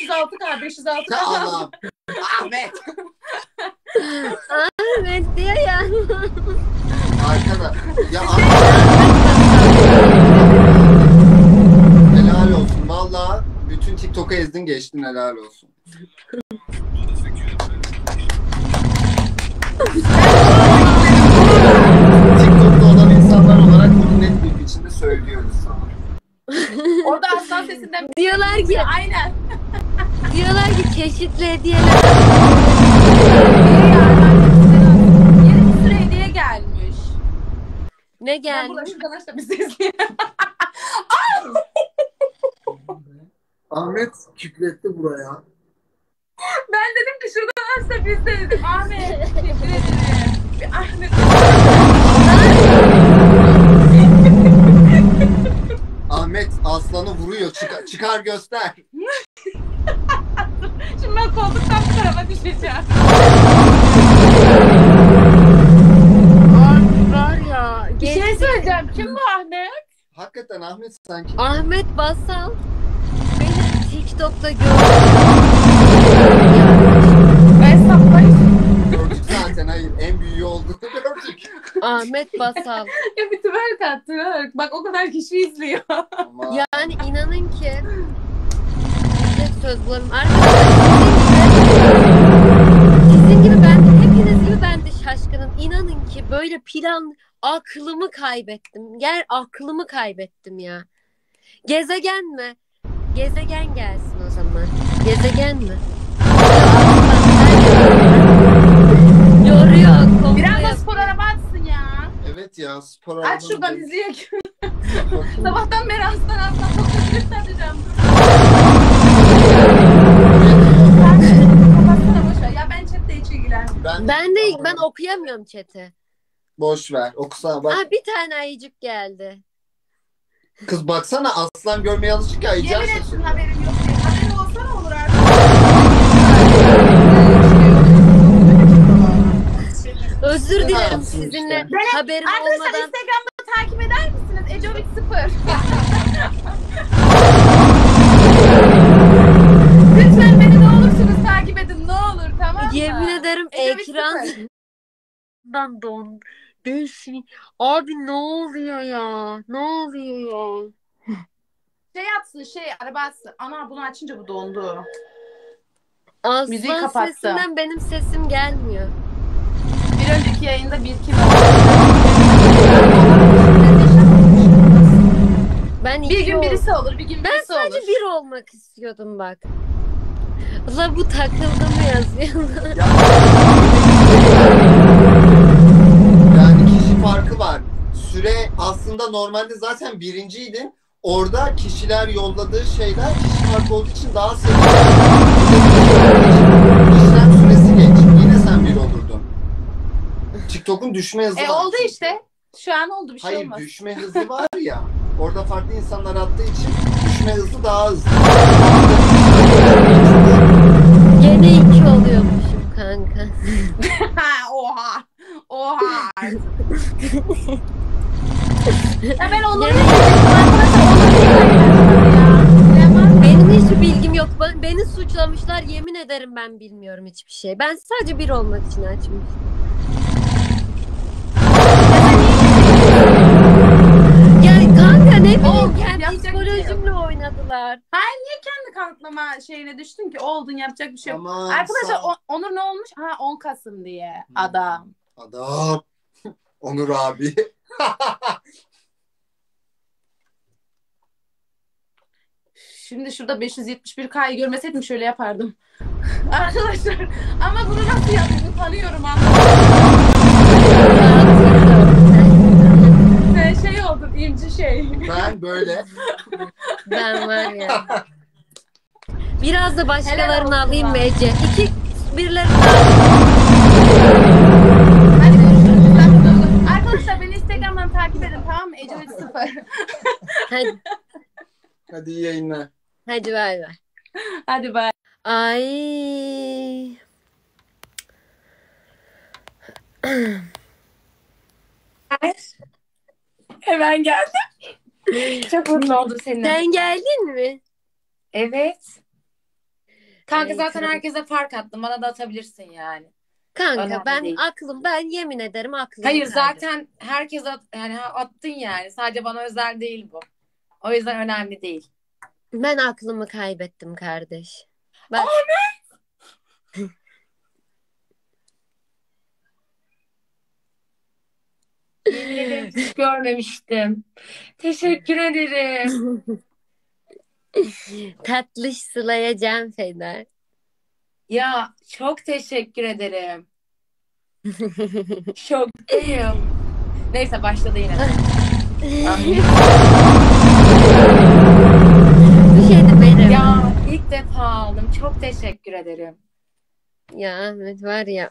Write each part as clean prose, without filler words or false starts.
306K, 506K. Allah'ım. Ahmet. Ahmet diyor ya. Arkada. Ya helal olsun. Vallahi bütün TikTok'u ezdin geçtin, helal olsun. TikTok'ta olan insanlar olarak bunu net bir biçimde söylüyoruz sana. Orada aslan sesinden Diyorlar ki aynen. diyorlar ki çeşitli hediyeler. Yeni bir sürü hediye gelmiş. Ne Ben geldi? burada şuradan aç da bizi izleyelim. Ahmet kükretti buraya. Ben dedim ki şuradan aç da biz de dedim. Ahmet teşekkür ederim. Bir Ahmet. Ahmet aslanı vuruyor. Çıkar göster. Şimdi ben koltuktan bu tarafa düşeceğim. Var ya. Bir şey söyleyeceğim. Kim bu Ahmet? Hakikaten Ahmet sanki. Ahmet Basal beni TikTok'ta gördü. Ben saplayayım. Gördük zaten, hayır. En büyüğü olduğunu gördük. Ahmet Basal. Ya bir twerk at twerk. Bak o kadar kişi izliyor. Ama Yani inanın ki bir söz bulalım. Arkadaşlar sizin gibi ben de, hepiniz gibi ben de şaşkınım. İnanın ki böyle plan aklımı kaybettim. Aklımı kaybettim ya. Gezegen mi? Gezegen gelsin o zaman. Gezegen mi? Yoruyor. Kombo Biraz da yapıyor. spor araba atsın ya. evet ya, spor Aç arabanın şuradan da- izleyek. Sabahtan beri aslan fotoğraf atacağım. Kapatsana boşver. Ya ben chatte hiç ilgilenmiyorum. Ben okuyamıyorum chat'i. Boş ver. Okusana bak. Aa, bir tane ayıcık geldi. Kız baksana, aslan görmeye alışık ya. İyice Yemin etsin şaşırıyor. haberim yok diye. Haberi olsa ne olur artık? Özür dilerim yapsın sizinle işte. haberim Arkadaşlar olmadan. Instagram'da takip eder misiniz? Ecovik 0. Lütfen beni ne olursunuz takip edin, ne olur, tamam mı? Yemin ederim Ecovik 0. ekrandan don. Değilsin. Abi ne oluyor ya? Ne oluyor ya? Şey atsın, araba atsın. Ana bunu açınca bu dondu. Müziği Aslan kapattı. sesinden benim sesim gelmiyor. Bir önceki yayında bir kim Ben Bir iki gün ol- birisi olur, bir gün Ben birisi sadece olur. bir olmak istiyordum bak. La bu takıldı mı yazıyor? Yani kişi farkı var. Süre aslında normalde zaten birinciydin. Orada kişiler yolladığı şeyler kişi farkı olduğu için daha seviyor. İşlem süresi geç. Yine sen bir olurdun. TikTok'un düşme hızı var. Oldu işte. Şu an oldu, bir şey Hayır, olmaz. düşme hızı var ya. Orada farklı insanlar attığı için düşme hızı daha hızlı. Gene iki oluyormuşum kanka. Oha. Oha. Ya ben Onur'u Gene- Benim hiçbir bilgim yok. Beni suçlamışlar. Yemin ederim ben bilmiyorum hiçbir şey. Ben sadece bir olmak için açmıştım. Ya kanka ne bileyim kendi yapacak bir şey yok. psikolojimle oynadılar. Kendi kanıtlama şeyine düştün ki oldun, yapacak bir şey yok. Aman Arkadaşlar sağ ol. Onur ne olmuş? 10 Kasım diye adam. Adam. Onur abi. Şimdi şurada 571K'yı görmeseydim şöyle yapardım. Arkadaşlar ama bunu nasıl yapayım? Utanıyorum Sen oldun, imci Ben böyle. Ben var ya. Biraz da başkalarını Helal olsun alayım mı lan. Ece? Birileri Hadi görüşürüz. Arkadaşlar beni Instagram'dan takip edin, tamam mı? Ecevit 0. Hadi, Hadi iyi yayınlar. hadi bay bay. Hadi bay. Ay. Hemen geldim. Çok mutlu oldum seninle. Sen geldin mi? Evet. Kanka zaten Kral. herkese fark attım. Bana da atabilirsin yani. Kanka Önemli ben değil. ben yemin ederim aklımı Hayır kaybettim. zaten herkese yani attın yani. Sadece bana özel değil bu. O yüzden önemli değil. Ben aklımı kaybettim kardeş. Bak Yemin ederim hiç görmemiştim. Teşekkür ederim. tatlış Sıla'ya can feda. Ya çok teşekkür ederim. Şoktayım. Neyse başladı yine. Bir şey de benim. Ya ilk defa aldım. Çok teşekkür ederim. Ya Ahmet var ya.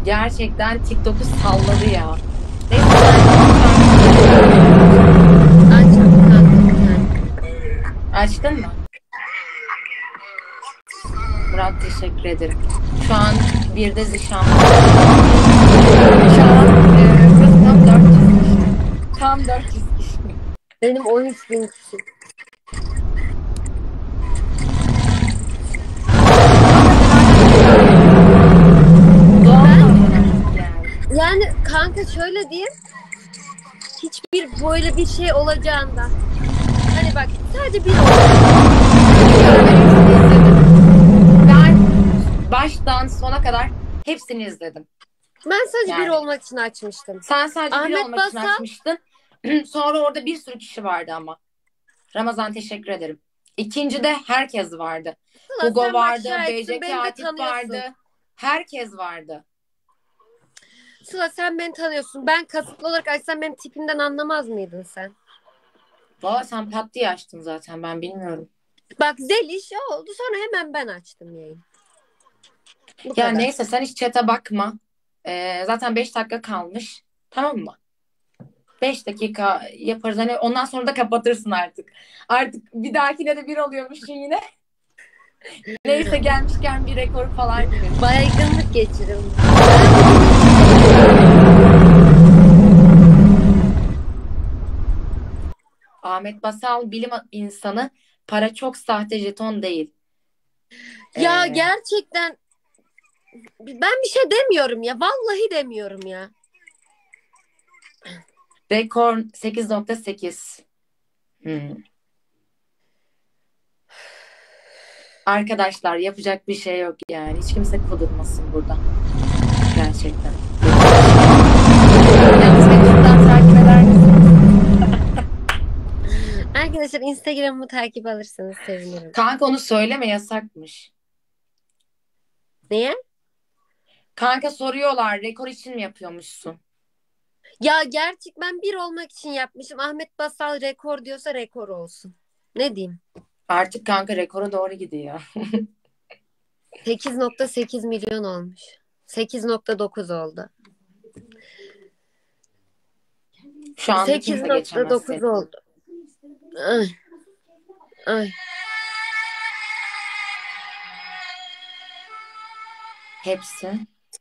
Gerçekten TikTok'u salladı ya. Neyse Açım kanka. açtın mı? Murat teşekkür ederim. Şu an bir de zişan. Şu an burası tam 400 kişi. Tam 400 kişi. Benim 13.000 kişi. Doğal Yani kanka şöyle diyeyim. Hiçbir böyle bir şey olacağında. Hani bak sadece bir olacak. Ben baştan sona kadar hepsini izledim. Ben sadece Yani. bir olmak için açmıştım. Sen sadece biri Ahmet olmak için Basal. açmıştın. Sonra orada bir sürü kişi vardı ama. Ramazan teşekkür ederim. İkinci de herkes vardı. Sıla, Hugo sen bak vardı, şahitsin, BCK beni de Atik tanıyorsun. vardı. Herkes vardı. Sıla sen beni tanıyorsun. Ben kasıtlı olarak açsam benim tipimden anlamaz mıydın sen? Valla sen pat diye açtın zaten ben bilmiyorum. Bak Zeliş oldu sonra hemen ben açtım yayını. Bu Ya kadar. neyse sen hiç chat'e bakma. Zaten 5 dakika kalmış. Tamam mı? 5 dakika yaparız. Hani ondan sonra da kapatırsın artık. Artık bir dahakine de bir oluyormuşsun yine. Neyse gelmişken bir rekor falan kır. Baygınlık geçirim. Ahmet Basal bilim insanı, para çok, sahte jeton değil. Ya gerçekten ben bir şey demiyorum ya. Vallahi demiyorum ya. Rekor 8.8. Arkadaşlar yapacak bir şey yok yani. Hiç kimse kudurmasın burada. Gerçekten. Yalnız beni şuradan takip eder misiniz? Arkadaşlar Instagram'ımı takip alırsanız sevinirim. Kanka onu söyleme, yasakmış. Niye? Kanka soruyorlar, rekor için mi yapıyormuşsun? Ya gerçek ben bir olmak için yapmışım. Ahmet Basal rekor diyorsa rekor olsun. Ne diyeyim? Artık kanka rekora doğru gidiyor. 8.8 milyon olmuş. 8.9 oldu. Şu anda kimse geçemez 8.9 seni. oldu. Ay. Ay. Hepsi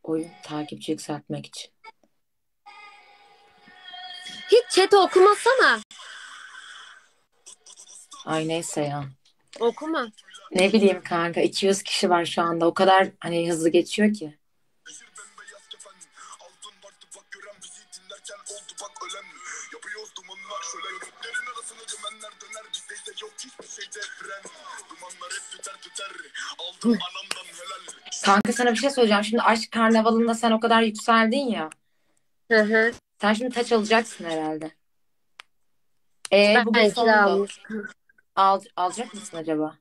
oyun takipçi yükseltmek için. Hiç chat'i okumasana. Ay neyse ya. Okuma. Ne bileyim kanka 200 kişi var şu anda. O kadar hani hızlı geçiyor ki. Kanka sana bir şey söyleyeceğim. Şimdi aşk karnavalında sen o kadar yükseldin ya. Hı hı. Sen şimdi taç alacaksın herhalde. Bugün Belki de sondu. almış. Alacak mısın acaba?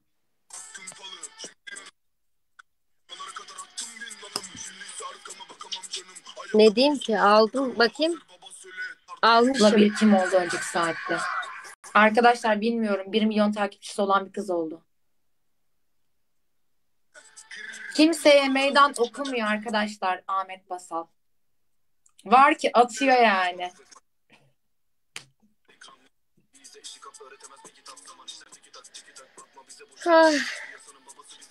Ne diyeyim ki? Aldım. Bakayım. Almışım. Olabilir, kim oldu önceki saatte? Arkadaşlar bilmiyorum. 1 milyon takipçisi olan bir kız oldu. Kimseye meydan okumuyor arkadaşlar Ahmet Basal. Var ki atıyor yani. Ah.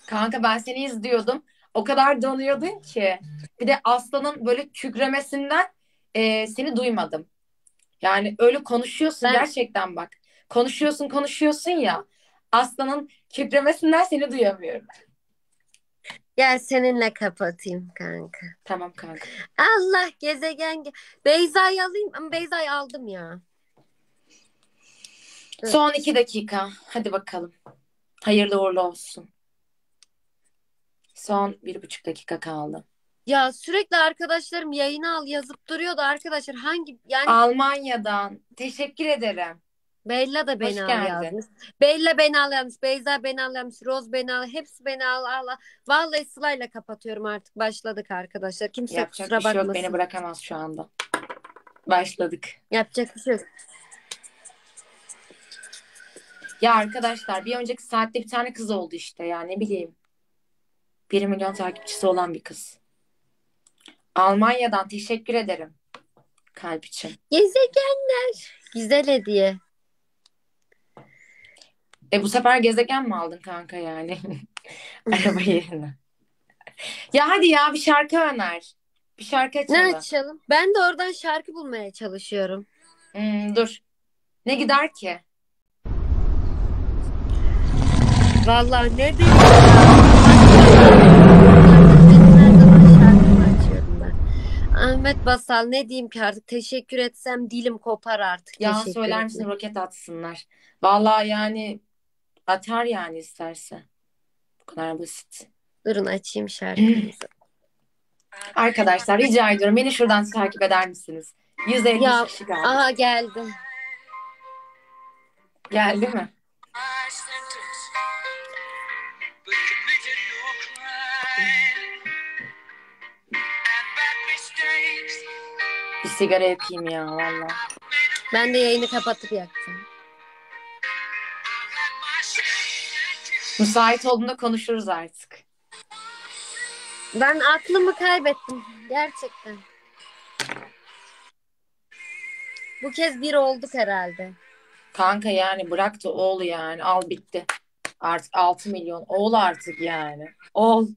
Kanka ben seni izliyordum. O kadar donuyordun ki. Bir de Aslan'ın böyle kükremesinden seni duymadım. Yani öyle konuşuyorsun gerçekten bak. Konuşuyorsun ya. Aslan'ın Kükremesinden seni duyamıyorum. Gel seninle kapatayım kanka. Tamam kanka. Allah gezegen. Beyza'yı alayım ama Beyza'yı aldım ya. Dur. Son 2 dakika. Hadi bakalım. Hayırlı uğurlu olsun. Son 1,5 dakika kaldı. Ya sürekli arkadaşlarım yayını al yazıp duruyordu arkadaşlar. Hangi yani Almanya'dan. Teşekkür ederim. Bella da beni Hoş al geldin. yazmış. Bella beni al yazmış. Beyza beni al yazmış. Roz beni al. Hepsi beni al. Vallahi Sıla'yla kapatıyorum artık. Başladık arkadaşlar. Kimse Yapacak kusura bir şey yok. bakmasın. Beni bırakamaz şu anda. Başladık. Yapacak bir şey yok. Ya arkadaşlar bir önceki saatte bir tane kız oldu işte ya ne bileyim. 1 milyon takipçisi olan bir kız. Almanya'dan teşekkür ederim. Kalp için. Gezegenler. Güzel hediye. Bu sefer gezegen mi aldın kanka yani? Araba yerine. Ya hadi ya bir şarkı öner. Bir şarkı Ne açalım. açalım? Ben de oradan şarkı bulmaya çalışıyorum. Dur. Ne gider ki? Vallahi ne diyeyim benim her zaman şarkımı açıyorum ben. Ahmet Basal ne diyeyim ki artık teşekkür etsem dilim kopar artık. Ya Teşekkür söyler misin etmek. roket atsınlar. Vallahi yani atar yani isterse. Bu kadar basit. Durun açayım şarkımızı. Arkadaşlar rica ediyorum beni şuradan takip eder misiniz? 150 Ya kişi kaldı. aha geldi. Geldi mi? Bir sigara yakayım ya valla. Ben de yayını kapatıp yakacağım. Müsait olduğunda konuşuruz artık. Ben aklımı kaybettim. Gerçekten. Bu kez bir olduk herhalde. Kanka yani bırak da oğlu yani al bitti. Artık 6 milyon. Oğul artık yani. Oğul.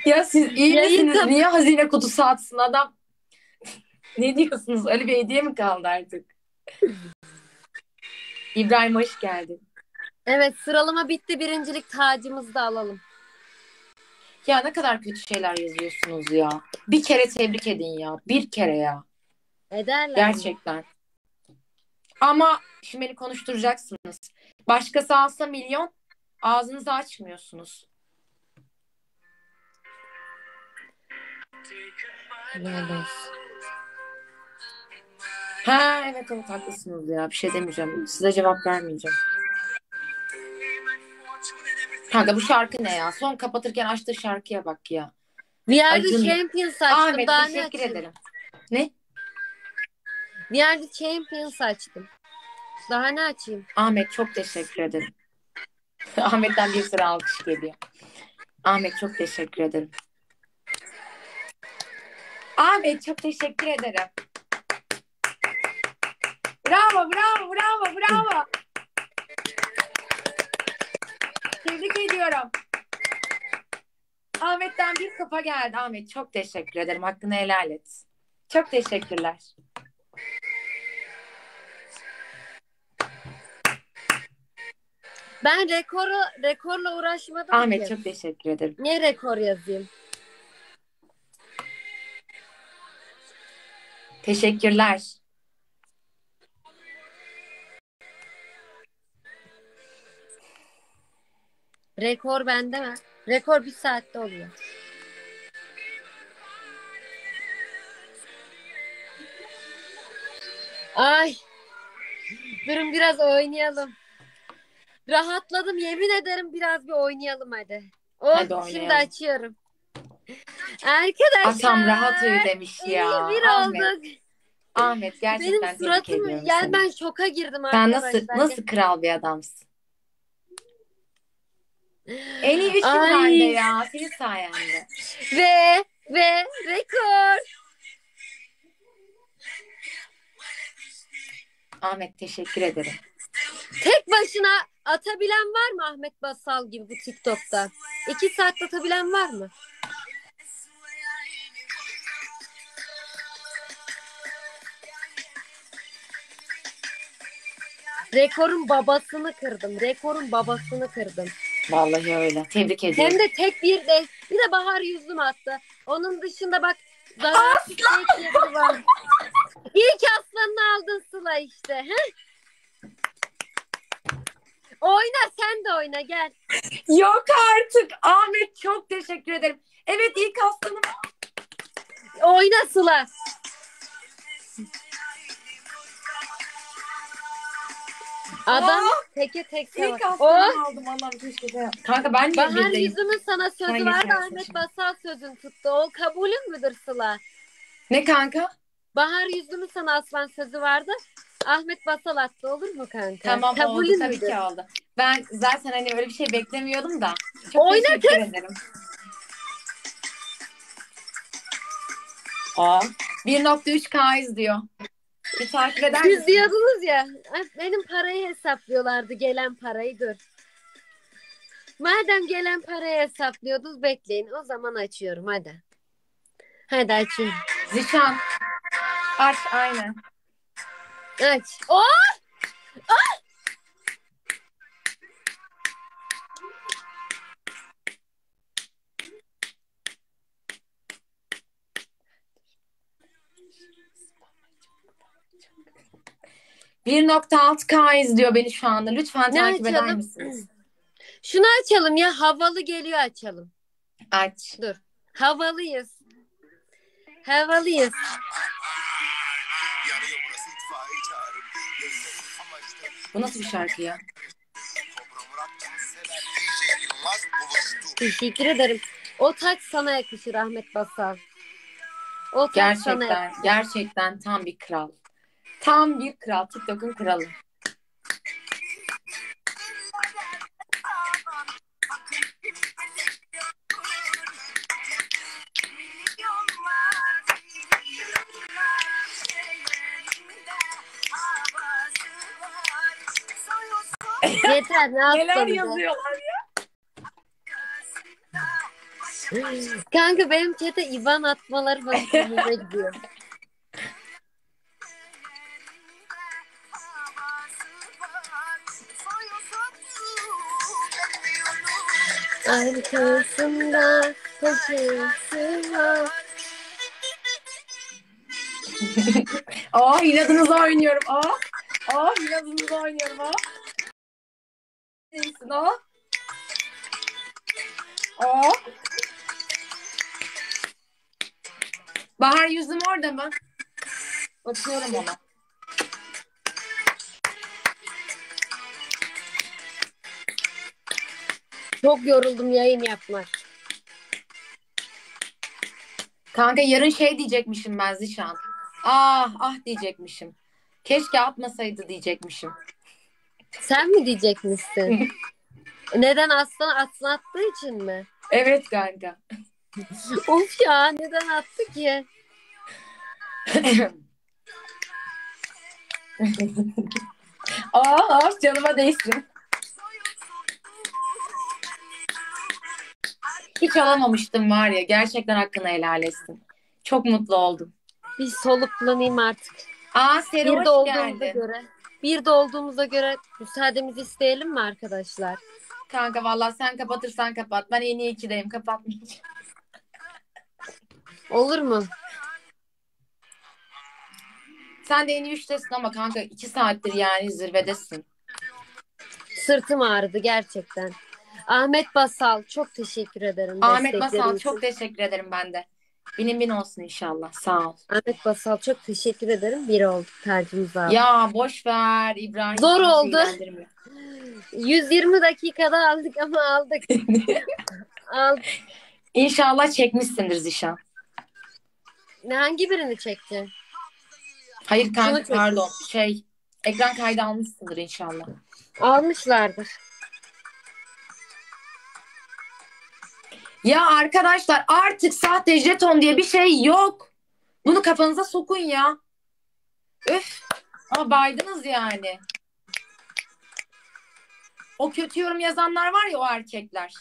Ya siz iyi Yayın misiniz? Niye hazine kutusu atsın adam? Ne diyorsunuz? Öyle bir hediye mi kaldı artık? İbrahim hoş geldin. Evet sıralama bitti. Birincilik tacımızı da alalım. Ya ne kadar kötü şeyler yazıyorsunuz ya. Bir kere tebrik edin ya. Bir kere ya. Ederler mi? Gerçekten. Ama şimdi beni konuşturacaksınız. Başkası alsa milyon ağzınızı açmıyorsunuz. Helal olsun. Ha evet evet haklısınız ya. Bir şey demeyeceğim. Size cevap vermeyeceğim. Kanka bu şarkı ne ya? Son kapatırken açtığı şarkıya bak ya. We are the Acun. Champions açtım. Ahmet Daha ne teşekkür açayım? ederim. Ne? We are the Champions açtım. Daha ne açayım? Ahmet çok teşekkür ederim. Ahmet'ten bir sürü alkış geliyor. Ahmet çok teşekkür ederim. Ahmet çok teşekkür ederim. Bravo, bravo, bravo, bravo. Tebrik ediyorum. Ahmet'ten bir kafa geldi. Ahmet çok teşekkür ederim. Hakkını helal et. Çok teşekkürler. Ben rekorla uğraşmadım Ahmet ki. çok teşekkür ederim. Niye rekor yazayım? Teşekkürler. Rekor bende mi? Rekor bir saatte oluyor. Ay. Durun biraz oynayalım. Rahatladım yemin ederim biraz bir oynayalım hadi. Oh, Hadi oynayalım. şimdi açıyorum. Arkadaşlar. Atam rahat uyu demiş ya. Bir Ahmet. olduk. Ahmet gerçekten Benim tebrik suratım ediyorum yani seni. ben şoka girdim Sen arkadaşlar. nasıl kral bir adamsın? En iyi üçlük Ay. halde ya. Senin sayende. Ve rekor. Ahmet teşekkür ederim. Tek başına atabilen var mı Ahmet Basal gibi bu TikTok'ta? 2 saat atabilen var mı? Rekorun babasını kırdım. Rekorun babasını kırdım. Vallahi öyle. Tebrik ediyorum. Hem de tek bir de Bahar yüzüm attı. Onun dışında bak zararsız tek yeri var. İlk aslanını aldın Sıla işte. He? Oyna sen de oyna gel. Yok artık. Ahmet çok teşekkür ederim. Evet ilk aslanım. Oyna Sıla. Adam teke tek İlk savaş. aslanımı aldım. Allah'ım keşke de. Kanka ben niye Bahar birdeyim? yüzümün sana sözü Hangisi vardı. yapsın Ahmet şimdi? Basal sözün tuttu. O kabulün müdür Sıla? Ne kanka? Bahar yüzümün sana aslan sözü vardı. Ahmet Basal attı olur mu kanka? Tamam oldu Kabulün tabii müdür? ki oldu. Ben zaten hani öyle bir şey beklemiyordum da. Çok Oyna teşekkür ederim. Aa, 1.3K izliyor. Bir takip eder Siz misin? diyordunuz ya benim parayı hesaplıyorlardı gelen parayı dur. Madem gelen parayı hesaplıyordunuz bekleyin o zaman açıyorum hadi. Hadi açıyorum. Zişan. Aç aynen. Aç. Oh! Bir 1.6K izliyor beni şu anda. Lütfen Ne takip eder açalım? misiniz? Şunu açalım ya havalı geliyor açalım. Aç. Dur. Havalıyız. Havalıyız. Bu nasıl bir şarkı ya? Teşekkür ederim. O taç sana yakışır Ahmet Basal. O taç sana Gerçekten, yakışır. gerçekten tam bir kral. Tam bir kral. TikTok'un kralı. Yeter ne Neler yaptın be? yazıyorlar? Kanka benim chat'e IBAN atmaları bana hoşuma gidiyor. Arkasında koşusu var. İnadınıza oynuyorum. İnadınıza oynuyorum. Neysin o? Bahar yüzüm orada mı? Bakıyorum ona. Çok yoruldum yayın yapmak. Kanka yarın şey diyecekmişim ben Zişan. Diyecekmişim. Keşke atmasaydı diyecekmişim. Sen mi diyecekmişsin? Neden aslan attığı için mi? Evet kanka. Of ya neden attı ki? Canıma değsin. Hiç alamamıştım var ya. Gerçekten hakkını helal etsin. Çok mutlu oldum. Bir soluklanayım artık. Seri Bir de hoş olduğumuza geldin. göre. Bir de olduğumuza göre müsaademizi isteyelim mi arkadaşlar? Kanka vallahi sen kapatırsan kapat. Ben en iyi ikideyim. Kapatmayacağım. Olur mu? Sen de en iyi üçtesin ama kanka 2 saattir yani zirvedesin. Sırtım ağrıdı gerçekten. Ahmet Basal çok teşekkür ederim. Ahmet desteklerin Basal için. çok teşekkür ederim ben de. Binin bin olsun inşallah. Sağ ol. Ahmet Basal çok teşekkür ederim. Bir oldu tercihimiz abi. Ya boş ver İbrahim. Zor kimse oldu. ilgilendirmiyor. 120 dakikada aldık ama aldık. Aldık. İnşallah çekmişsindir Zişan. Hangi birini çekti? Hayır Şunu kanka çek. pardon. Ekran kaydı almışsındır inşallah. Almışlardır. Ya arkadaşlar artık sahte jeton diye bir şey yok. Bunu kafanıza sokun ya. Öf. Ama baydınız yani. O kötü yorum yazanlar var ya o erkekler.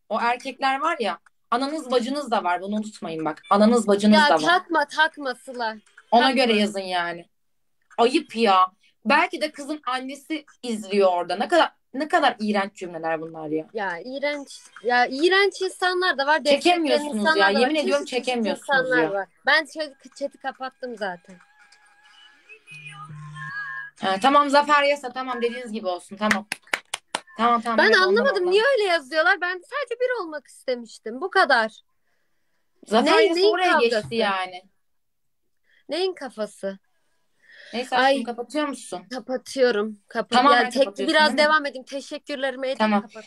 O erkekler var ya. Ananız bacınız da var. Bunu unutmayın bak. Ananız bacınız Ya da var. takma Sıla. Ona takma. göre yazın yani. Ayıp ya. Belki de kızın annesi izliyor orada. Ne kadar iğrenç cümleler bunlar ya. Ya iğrenç. Ya iğrenç insanlar da var. Destekleyen Çekemiyorsunuz ya. insanlar da var. Yemin ediyorum Çeşit çeşit çekemiyorsunuz insanlar ya. var. Ben chat'i kapattım zaten. Ha, tamam Zafer Yasa, tamam dediğiniz gibi olsun, tamam. Tamam Ben evet, ondan anlamadım ondan. niye öyle yazıyorlar. Ben sadece bir olmak istemiştim. Bu kadar. Zafer Yasa Neyin oraya kavgası? geçti yani. Neyin kafası? Neyse aşkım, Ay, kapatıyor musun? kapatıyorum. Tamamen Yani kapatıyorsun değil biraz mi? devam edeyim. Teşekkürlerimi edeyim, Tamam. kapat.